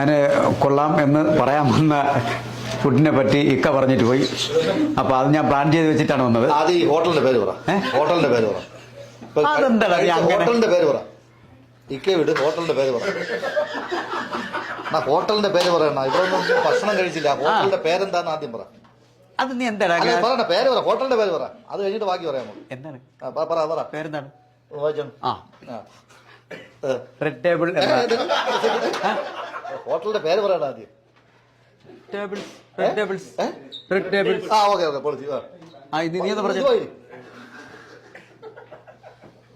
ഞാൻ കൊള്ളാം എന്ന് പറയാമെന്ന ഫുഡിനെ പറ്റി ഇക്ക പറഞ്ഞിട്ട് പോയി. അപ്പൊ അത് ഞാൻ പ്ലാൻ ചെയ്ത് വെച്ചിട്ടാണ് വന്നത്. ആദ്യം ഈ ഹോട്ടലിന്റെ പേര് പറ. ഹോട്ടലിന്റെ പേര് പറ. ഹോട്ടലിന്റെ പേര് പറ. ഇക്ക വിട്, ഹോട്ടലിന്റെ പേര് പറ. ഹോട്ടലിന്റെ പേര് പറയണ. ഇവിടെ ഒന്നും ഭക്ഷണം കഴിച്ചില്ല. ഹോട്ടലിന്റെ പേരെന്താന്ന് ആദ്യം പറ. അത് നീ എന്താ പറയണ പേര് പറ. ഹോട്ടലിന്റെ പേര് പറ. അത് കഴിഞ്ഞിട്ട് ബാക്കി പറയാം. എന്താണ് പറ. പേരെന്താണ്? Red table. ഹോട്ടലിന്റെ പേര് പറയണ ആദ്യം.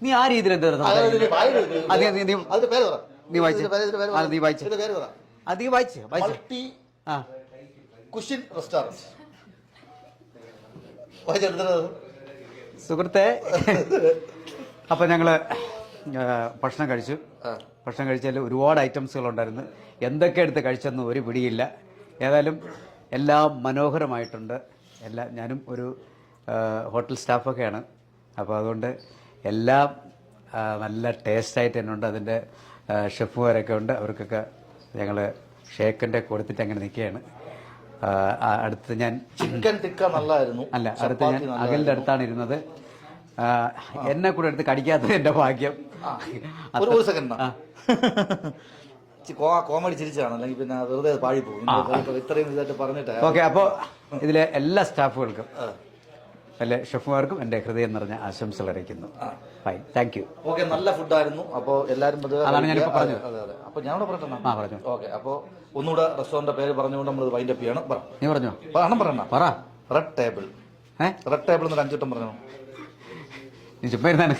നീ ആ രീതിയിൽ സുഹൃത്തെ, അപ്പൊ ഞങ്ങള് ഭക്ഷണം കഴിച്ചു. ഭക്ഷണം കഴിച്ചാൽ ഒരുപാട് ഐറ്റംസുകൾ ഉണ്ടായിരുന്നു. എന്തൊക്കെ എടുത്ത് കഴിച്ചെന്ന് ഒരു പിടിയില്ല. ഏതായാലും എല്ലാം മനോഹരമായിട്ടുണ്ട്. ഞാനും ഒരു ഹോട്ടൽ സ്റ്റാഫൊക്കെയാണ്. അപ്പോൾ അതുകൊണ്ട് എല്ലാം നല്ല ടേസ്റ്റായിട്ട് തന്നെ ഉണ്ട്. അതിൻ്റെ ഷെഫുമാരൊക്കെ ഉണ്ട്. അവർക്കൊക്കെ ഞങ്ങൾ ഷേക്കിൻ്റെ കൊടുത്തിട്ട് അങ്ങനെ നിൽക്കുകയാണ്. അടുത്ത് ഞാൻ ചിക്കൻ ടിക്ക നല്ലായിരുന്നു. അല്ല, അടുത്ത് ഞാൻ അകലിൻ്റെ അടുത്താണ് ഇരുന്നത്. എന്നെ കൂടെ എടുത്ത് കടിക്കാത്തത് എൻ്റെ ഭാഗ്യം. ഒരു സെക്കൻഡ് കോമഡി ചിരിച്ചാണ്, അല്ലെങ്കിൽ പിന്നെ വെറുതെ പാഴി പോകും. ഇത്രയും ഇതായിട്ട് പറഞ്ഞിട്ട് ഓക്കെ. അപ്പോൾ ഇതിലെ എല്ലാ സ്റ്റാഫുകൾക്കും, എല്ലാ ഷെഫുമാർക്കും എൻ്റെ ഹൃദയം നിറഞ്ഞ ആശംസകൾ അറിയിക്കുന്നു. Fine, thank you. ഓക്കെ, നല്ല ഫുഡായിരുന്നു. അപ്പോൾ എല്ലാവരും അതാണ് ഞാനിപ്പോൾ പറഞ്ഞത്. അതെ അതെ. അപ്പോൾ ഞാനിവിടെ പറഞ്ഞോ. പറഞ്ഞു. ഓക്കെ, അപ്പോൾ ഒന്നുകൂടെ റെസ്റ്റോറന്റ് പേര് പറഞ്ഞുകൊണ്ട് നമ്മൾ വൈൻഡ് അപ്പ് ചെയ്യണം. നീ പറഞ്ഞോ? പറ. Red table. റെഡ് ടേബിൾ എന്നൊരു 5 വട്ടം പറഞ്ഞോ. നീ ചുമ്മാ ഇരുന്നാണ്.